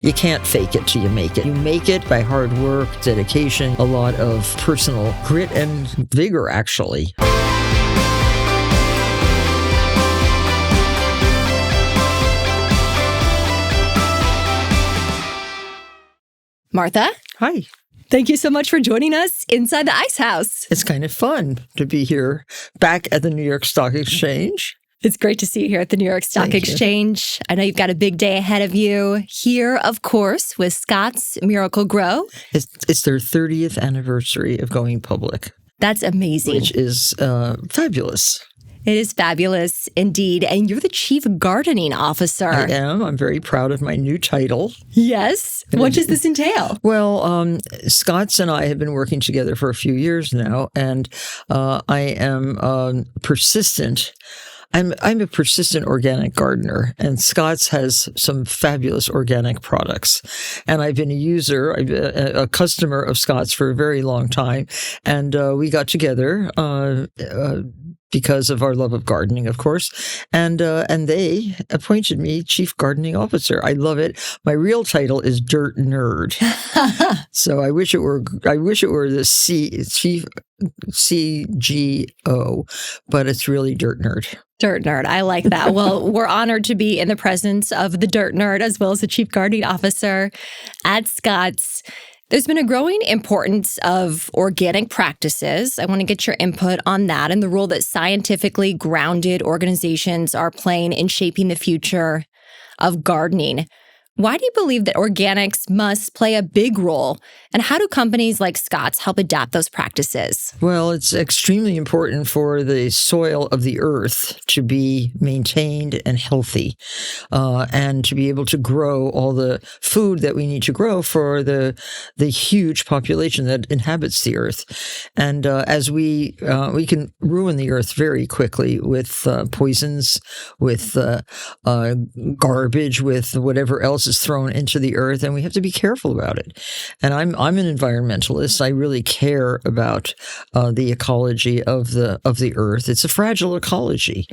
You can't fake it till you make it. You make it by hard work, dedication, a lot of personal grit and vigor, actually. Martha? Hi. Thank you so much for joining us inside the Ice House. It's kind of fun to be here back at the New York Stock Exchange. It's great to see you here at the New York Stock Exchange. I know you've got a big day ahead of you here, of course, with Scotts Miracle Gro. It's their 30th anniversary of going public. That's amazing. Which is fabulous. It is fabulous indeed. And you're the Chief Gardening Officer. I am. I'm very proud of my new title. Yes. What does this entail? Well, Scotts and I have been working together for a few years now, and I am persistent. I'm a persistent organic gardener, and Scotts has some fabulous organic products. And I've been a customer of Scotts for a very long time. And we got together because of our love of gardening, of course. And they appointed me Chief Gardening Officer. I love it. My real title is Dirt Nerd. So I wish it were the Chief CGO, but it's really Dirt Nerd. Dirt Nerd. I like that. Well, we're honored to be in the presence of the Dirt Nerd as well as the Chief Gardening Officer at Scotts. There's been a growing importance of organic practices. I want to get your input on that and the role that scientifically grounded organizations are playing in shaping the future of gardening. Why do you believe that organics must play a big role? And how do companies like Scotts help adapt those practices? Well, it's extremely important for the soil of the earth to be maintained and healthy, and to be able to grow all the food that we need to grow for the huge population that inhabits the earth. And as we can ruin the earth very quickly with poisons, with garbage, with whatever else is thrown into the earth, and we have to be careful about it. And I'm an environmentalist. I really care about the ecology of the earth. It's a fragile ecology,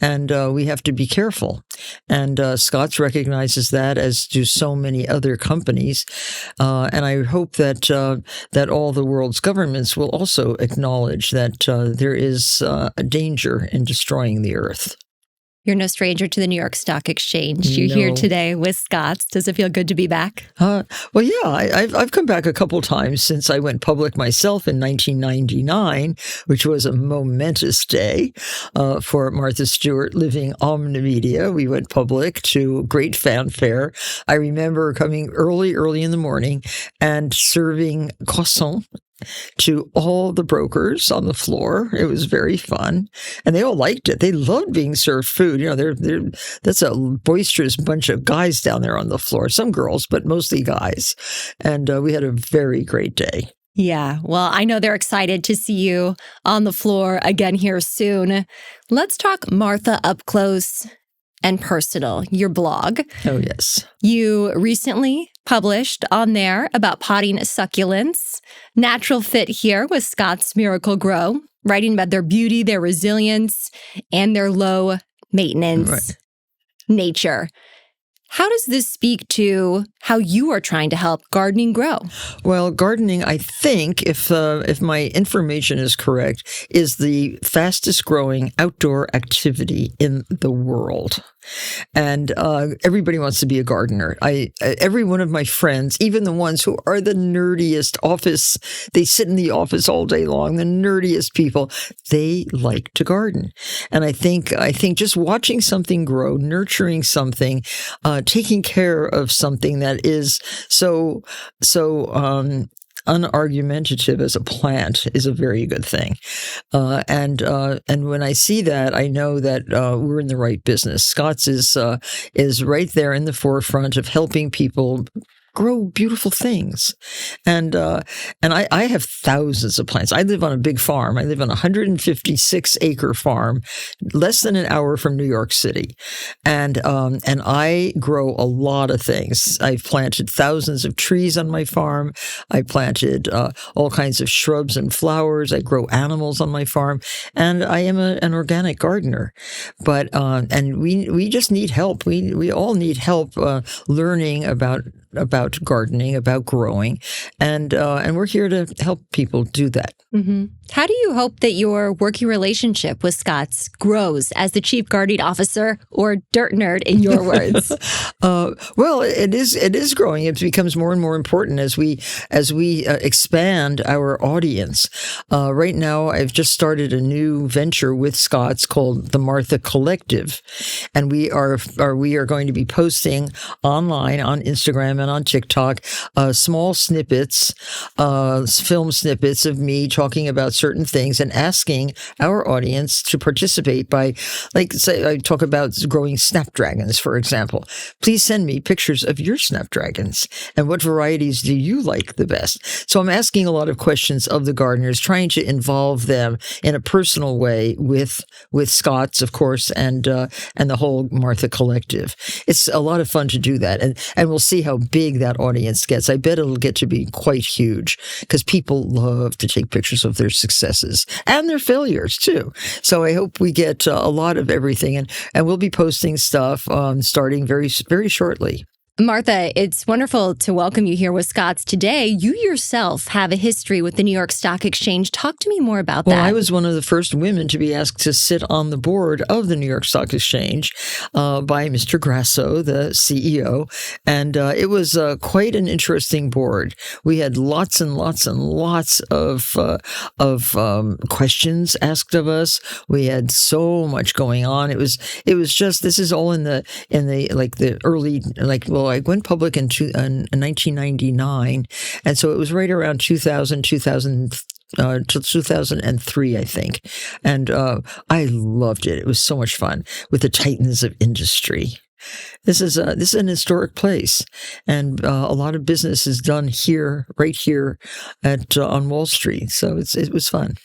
and we have to be careful. And Scotts recognizes that, as do so many other companies. And I hope that all the world's governments will also acknowledge that there is a danger in destroying the earth. You're no stranger to the New York Stock Exchange. You're here today with Scotts. Does it feel good to be back? Well, yeah, I've come back a couple times since I went public myself in 1999, which was a momentous day for Martha Stewart living Omnimedia. We went public to great fanfare. I remember coming early in the morning and serving croissants to all the brokers on the floor. It was very fun, and they all liked it. They loved being served food. You know, that's a boisterous bunch of guys down there on the floor. Some girls, but mostly guys. And we had a very great day. Yeah, well, I know they're excited to see you on the floor again here soon. Let's talk Martha Up Close and Personal, your blog. Oh, yes. You recently published on there about potting succulents. Natural fit here with Scotts Miracle Gro, writing about their beauty, their resilience, and their low maintenance nature. How does this speak to how you are trying to help gardening grow? Well, gardening, I think, if my information is correct, is the fastest growing outdoor activity in the world. And everybody wants to be a gardener. Every one of my friends, even the ones who are the nerdiest they sit in the office all day long, the nerdiest people, they like to garden. And I think just watching something grow, nurturing something, taking care of something that is so unargumentative as a plant is a very good thing. And when I see that, I know that we're in the right business. Scotts is right there in the forefront of helping people grow beautiful things. And I have thousands of plants. I live on a big farm. I live on a 156-acre farm, less than an hour from New York City. And I grow a lot of things. I've planted thousands of trees on my farm. I planted all kinds of shrubs and flowers. I grow animals on my farm. And I am an organic gardener. But and we just need help. We all need help learning about about gardening, about growing, and we're here to help people do that. Mm-hmm. How do you hope that your working relationship with Scotts grows as the chief gardening officer, or dirt nerd in your words? Well, it is growing. It becomes more and more important as we expand our audience. Right now, I've just started a new venture with Scotts called the Martha Collective, and we are going to be posting online on Instagram and on TikTok small snippets, film snippets of me talking about certain things and asking our audience to participate by, like, say, I talk about growing snapdragons, for example. Please send me pictures of your snapdragons and what varieties do you like the best. So I'm asking a lot of questions of the gardeners, trying to involve them in a personal way with Scotts, of course, and the whole Martha Collective. It's a lot of fun to do that, and we'll see how big that audience gets. I bet it'll get to be quite huge because people love to take pictures of their successes and their failures too. So I hope we get a lot of everything, and we'll be posting stuff starting very, very shortly. Martha, it's wonderful to welcome you here with Scotts today. You yourself have a history with the New York Stock Exchange. Talk to me more about that. Well, I was one of the first women to be asked to sit on the board of the New York Stock Exchange by Mr. Grasso, the CEO, and it was quite an interesting board. We had lots and lots and lots of questions asked of us. We had so much going on. It was just, this is all in the like the early, I went public in 1999, and so it was right around 2003, I think. And I loved it. It was so much fun with the titans of industry. This is an historic place, and a lot of business is done right here on Wall Street. So it was fun.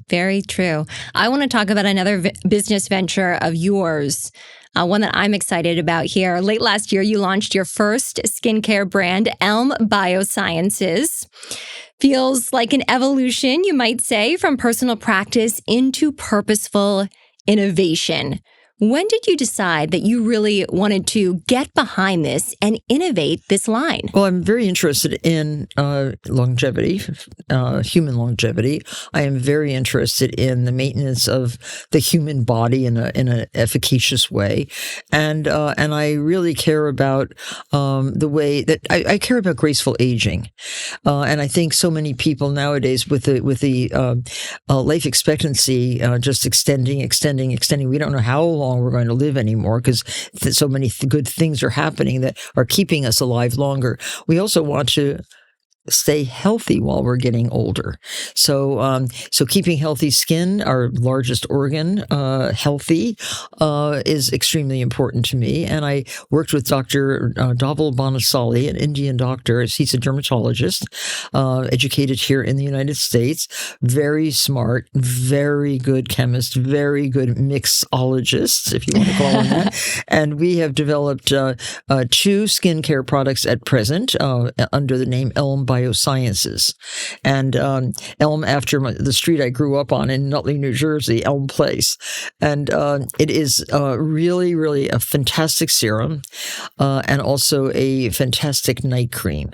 Very true. I want to talk about another business venture of yours. One that I'm excited about here. Late last year, you launched your first skincare brand, Elm Biosciences. Feels like an evolution, you might say, from personal practice into purposeful innovation. When did you decide that you really wanted to get behind this and innovate this line? Well, I'm very interested in longevity, human longevity. I am very interested in the maintenance of the human body in an efficacious way, and I really care about the way that I care about graceful aging, and I think so many people nowadays with the life expectancy just extending. We don't know how long we're going to live anymore because so many good things are happening that are keeping us alive longer. We also want to stay healthy while we're getting older. So keeping healthy skin, our largest organ, healthy, is extremely important to me. And I worked with Dr. Dhaval Banasali, an Indian doctor. He's a dermatologist, educated here in the United States, very smart, very good chemist, very good mixologist, if you want to call him that. And we have developed 2 skincare products at present under the name Elm Biosciences, and Elm after the street I grew up on in Nutley, New Jersey, Elm Place, and it is really, really a fantastic serum, and also a fantastic night cream,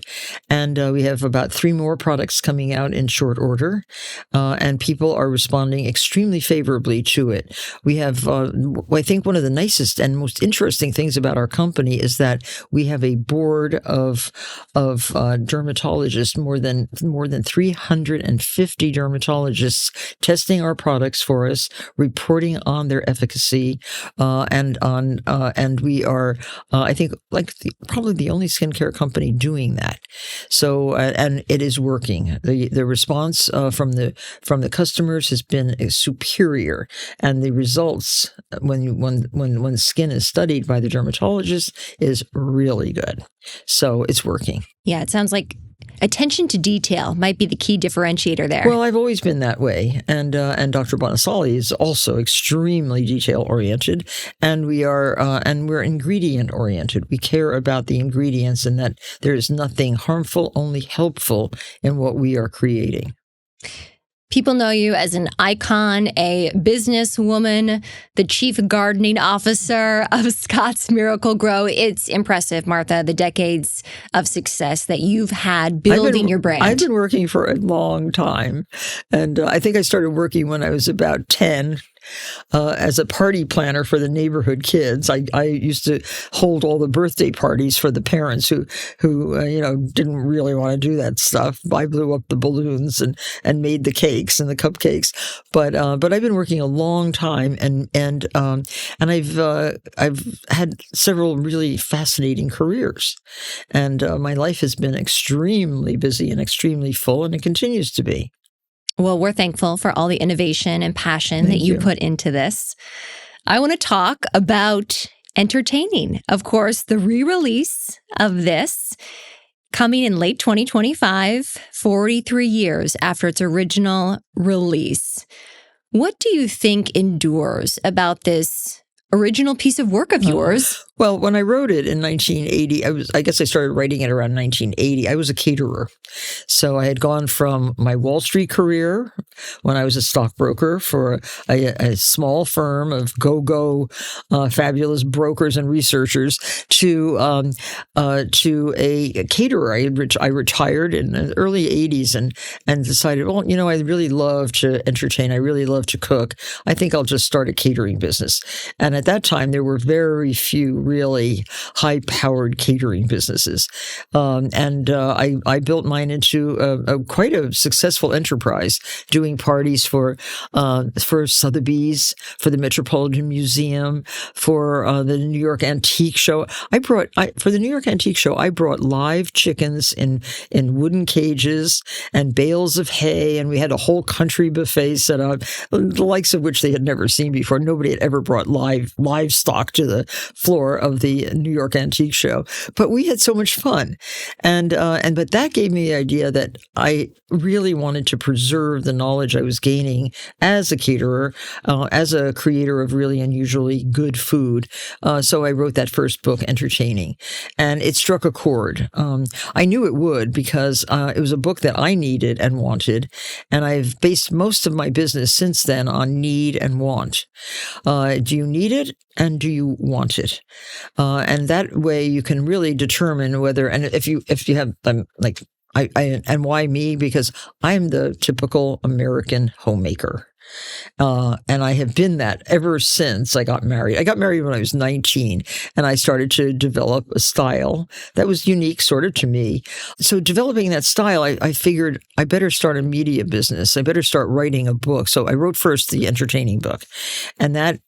and we have about 3 more products coming out in short order, and people are responding extremely favorably to it. We have, I think, one of the nicest and most interesting things about our company is that we have a board of dermatologists. More than 350 dermatologists testing our products for us, reporting on their efficacy, and we are, I think, probably the only skincare company doing that. So, and it is working. The response from the customers has been superior, and the results when skin is studied by the dermatologist is really good. So it's working. Yeah, it sounds like attention to detail might be the key differentiator there. Well, I've always been that way, and Dr. Banasali is also extremely detail oriented, and we're ingredient oriented. We care about the ingredients, and that there is nothing harmful, only helpful in what we are creating. People know you as an icon, a businesswoman, the chief gardening officer of Scotts Miracle Gro. It's impressive, Martha, the decades of success that you've had building your brand. I've been working for a long time. And I think I started working when I was about 10. As a party planner for the neighborhood kids. I used to hold all the birthday parties for the parents who didn't really want to do that stuff. I blew up the balloons and made the cakes and the cupcakes. But I've been working a long time and I've had several really fascinating careers. And my life has been extremely busy and extremely full, and it continues to be. Well, we're thankful for all the innovation and passion that you put into this. I want to talk about entertaining. Of course, the re-release of this coming in late 2025, 43 years after its original release. What do you think endures about this original piece of work of yours? Well, when I wrote it in 1980, I guess I started writing it around 1980. I was a caterer. So I had gone from my Wall Street career when I was a stockbroker for a small firm of go-go fabulous brokers and researchers to a caterer. I retired in the early 80s and decided, well, I really love to entertain. I really love to cook. I think I'll just start a catering business. And at that time, there were very few really high-powered catering businesses. I built mine into quite a successful enterprise, doing parties for Sotheby's, for the Metropolitan Museum, for the New York Antique Show. For the New York Antique Show, I brought live chickens in wooden cages and bales of hay, and we had a whole country buffet set up, the likes of which they had never seen before. Nobody had ever brought livestock to the floor of the New York Antique Show, but we had so much fun, but that gave me the idea that I really wanted to preserve the knowledge I was gaining as a caterer, as a creator of really unusually good food. So I wrote that first book, Entertaining, and it struck a chord. I knew it would because it was a book that I needed and wanted, and I've based most of my business since then on need and want. Do you need it? And do you want it? And that way you can really determine whether, and if you have, and why me? Because I'm the typical American homemaker. And I have been that ever since I got married. I got married when I was 19, and I started to develop a style that was unique sort of to me. So developing that style, I figured I better start a media business. I better start writing a book. So I wrote first the entertaining book, and and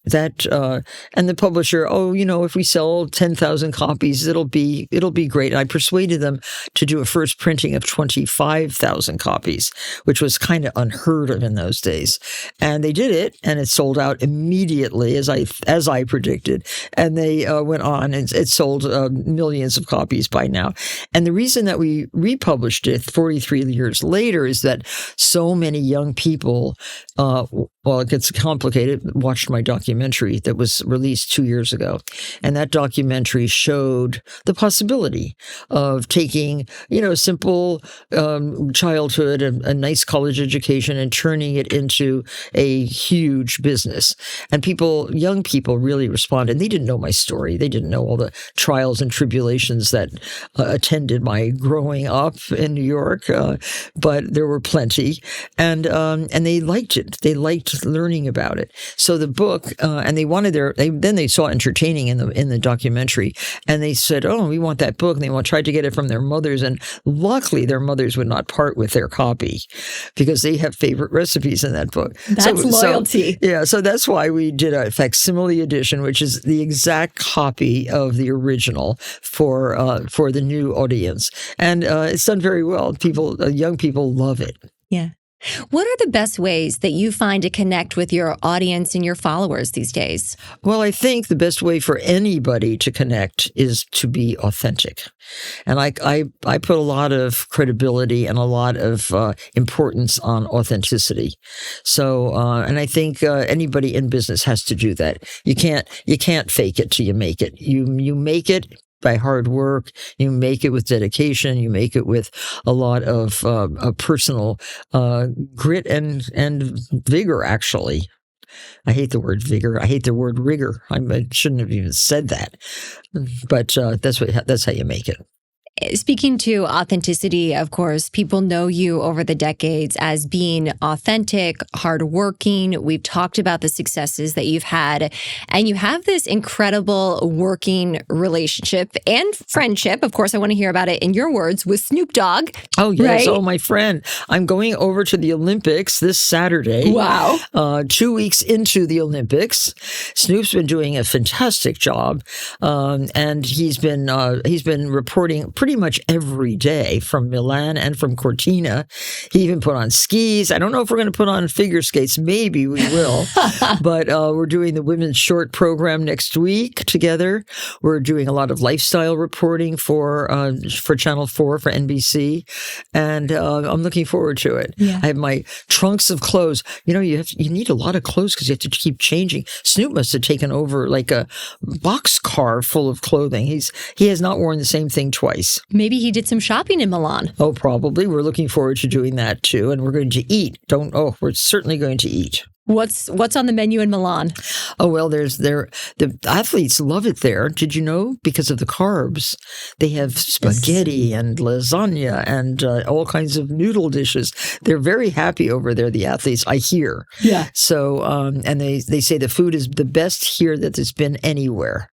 the publisher, if we sell 10,000 copies, it'll be great. And I persuaded them to do a first printing of 25,000 copies, which was kind of unheard of in those days. And they did it, and it sold out immediately, as I predicted. And they went on, and it sold millions of copies by now. And the reason that we republished it 43 years later is that so many young people, it gets complicated, watched my documentary that was released 2 years ago. And that documentary showed the possibility of taking, simple childhood, a nice college education, and turning it into a huge business. And young people really responded. They didn't know my story. They didn't know all the trials and tribulations that attended my growing up in New York, but there were plenty. And they liked it. They liked learning about it. So the book, and they wanted then they saw entertaining in the documentary, and they said, "Oh, we want that book." And they tried to get it from their mothers, and luckily their mothers would not part with their copy because they have favorite recipes in that book. That's loyalty. So that's why we did a facsimile edition, which is the exact copy of the original for the new audience, and it's done very well. Young people love it. Yeah. What are the best ways that you find to connect with your audience and your followers these days? Well, I think the best way for anybody to connect is to be authentic. And I put a lot of credibility and a lot of importance on authenticity. So, and I think anybody in business has to do that. You can't fake it till you make it. You make it. by hard work. You make it with dedication. You make it with a lot of personal grit and vigor, actually. I hate the word vigor. I hate the word rigor. I shouldn't have even said that. But that's how you make it. Speaking to authenticity, of course, people know you over the decades as being authentic, hardworking. We've talked about the successes that you've had, and you have this incredible working relationship and friendship. Of course, I want to hear about it in your words with Snoop Dogg. Oh, yes. Right? Oh, my friend. I'm going over to the Olympics this Saturday. Wow. 2 weeks into the Olympics. Snoop's been doing a fantastic job. And he's been reporting pretty much every day from Milan and from Cortina. He even put on skis. I don't know if we're going to put on figure skates. Maybe we will. But we're doing the women's short program next week together. We're doing a lot of lifestyle reporting for Channel 4, for NBC. And I'm looking forward to it. Yeah. I have my trunks of clothes. You need a lot of clothes because you have to keep changing. Snoop must have taken over like a boxcar full of clothing. He has not worn the same thing twice. Maybe he did some shopping in Milan. Oh, probably. We're looking forward to doing that too. And we're going to eat. We're certainly going to eat. What's on the menu in Milan? Oh, well, the athletes love it there. Did you know? Because of the carbs. They have spaghetti and lasagna and all kinds of noodle dishes. They're very happy over there, the athletes, I hear. Yeah. So, and they say the food is the best here that there's been anywhere.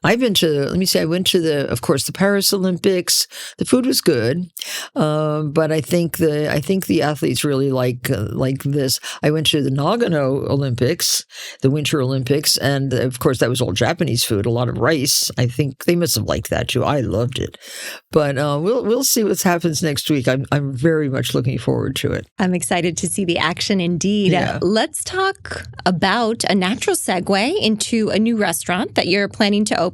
I went to the Paris Olympics. The food was good, but I think the athletes really like this. I went to the Nagano Olympics, the Winter Olympics, and of course that was all Japanese food, a lot of rice. I think they must have liked that too. I loved it, but we'll see what happens next week. I'm very much looking forward to it. I'm excited to see the action indeed. Yeah. Let's talk about a natural segue into a new restaurant that you're planning to open.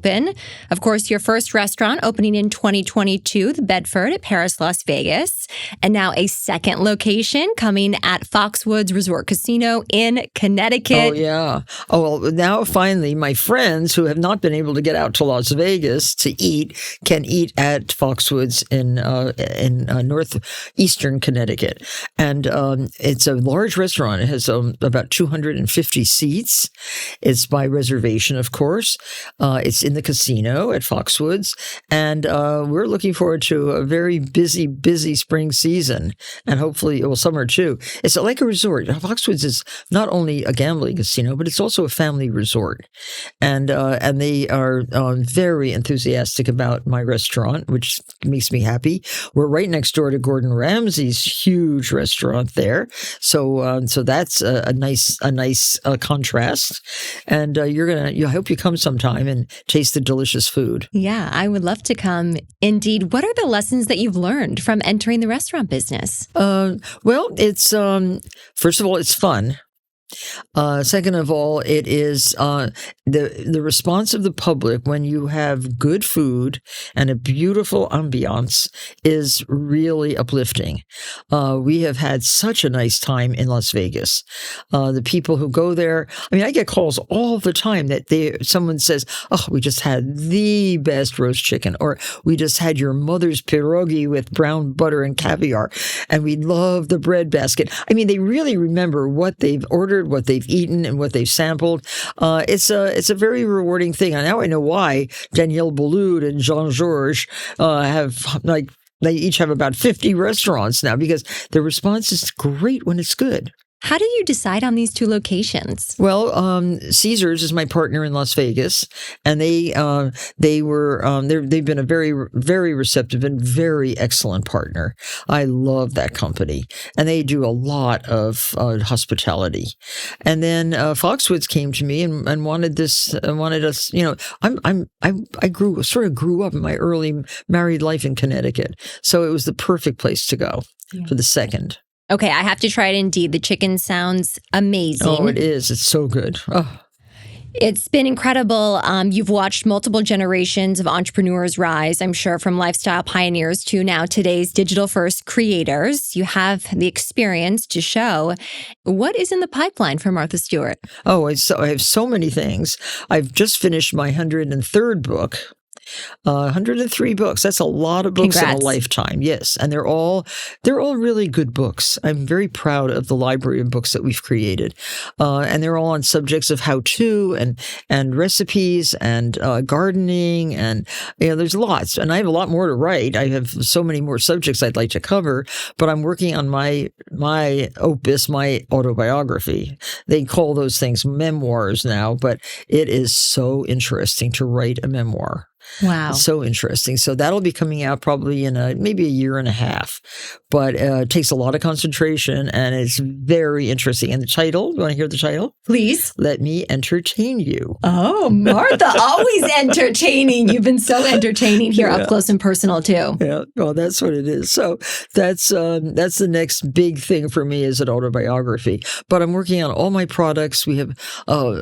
Of course, your first restaurant opening in 2022, the Bedford at Paris, Las Vegas, and now a second location coming at Foxwoods Resort Casino in Connecticut. Oh, yeah. Oh, well, now finally, my friends who have not been able to get out to Las Vegas to eat can eat at Foxwoods in northeastern Connecticut. And it's a large restaurant. It has about 250 seats. It's by reservation, of course. It's in the casino at Foxwoods, and we're looking forward to a very busy spring season, and hopefully, summer too. It's like a resort. Foxwoods is not only a gambling casino, but it's also a family resort, and they are very enthusiastic about my restaurant, which makes me happy. We're right next door to Gordon Ramsay's huge restaurant there, so that's a nice contrast, and I hope you come sometime and taste the delicious food. Yeah, I would love to come. Indeed. What are the lessons that you've learned from entering the restaurant business? Well, it's first of all, it's fun. Second of all, it is the response of the public when you have good food and a beautiful ambiance is really uplifting. We have had such a nice time in Las Vegas. The people who go there, I get calls all the time that someone says, "Oh, we just had the best roast chicken," or "We just had your mother's pierogi with brown butter and caviar, and we love the bread basket." They really remember what they've ordered, what they've eaten, and what they've sampled. It's a very rewarding thing. And now I know why Danielle Boulud and Jean-Georges they each have about 50 restaurants now, because the response is great when it's good. How do you decide on these two locations? Well, Caesars is my partner in Las Vegas, and they've been a very, very receptive and very excellent partner. I love that company, and they do a lot of hospitality. And then Foxwoods came to me and wanted us. I grew up in my early married life in Connecticut, so it was the perfect place to go for the second. Okay, I have to try it indeed. The chicken sounds amazing. Oh, it is. It's so good. Oh. It's been incredible. You've watched multiple generations of entrepreneurs rise, I'm sure, from lifestyle pioneers to now today's digital-first creators. You have the experience to show. What is in the pipeline for Martha Stewart? Oh, I have so many things. I've just finished my 103rd book. 103 books. That's a lot of books Congrats. in a lifetime. Yes. And they're all really good books. I'm very proud of the library of books that we've created. And they're all on subjects of how-to and recipes and gardening. And, there's lots. And I have a lot more to write. I have so many more subjects I'd like to cover, but I'm working on my opus, my autobiography. They call those things memoirs now, but it is so interesting to write a memoir. Wow. It's so interesting. So that'll be coming out probably in maybe a year and a half, but it takes a lot of concentration and it's very interesting. And the title, you want to hear the title? Please. Let Me Entertain You. Oh, Martha, always entertaining. You've been so entertaining here up close and personal too. Yeah, well, that's what it is. So that's the next big thing for me is an autobiography. But I'm working on all my products. We have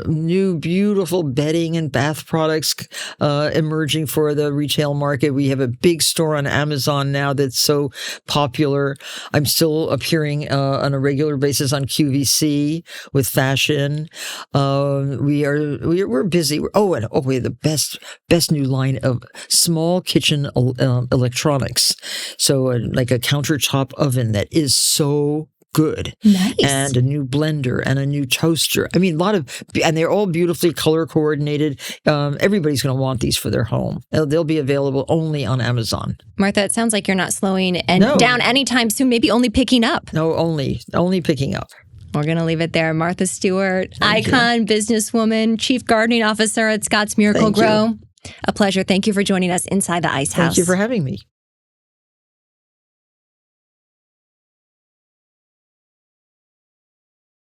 new, beautiful bedding and bath products emerging for the retail market. We have a big store on Amazon now that's so popular. I'm still appearing on a regular basis on QVC with fashion. We're busy. We have the best new line of small kitchen electronics. So like a countertop oven that is so good. Nice. And a new blender and a new toaster. I mean, and they're all beautifully color coordinated. Everybody's going to want these for their home. They'll be available only on Amazon. Martha, it sounds like you're not slowing down anytime soon, maybe only picking up. No, only picking up. We're going to leave it there. Martha Stewart, icon, businesswoman, chief gardening officer at Scotts Miracle Gro. A pleasure. Thank you for joining us inside the Ice House. Thank you for having me.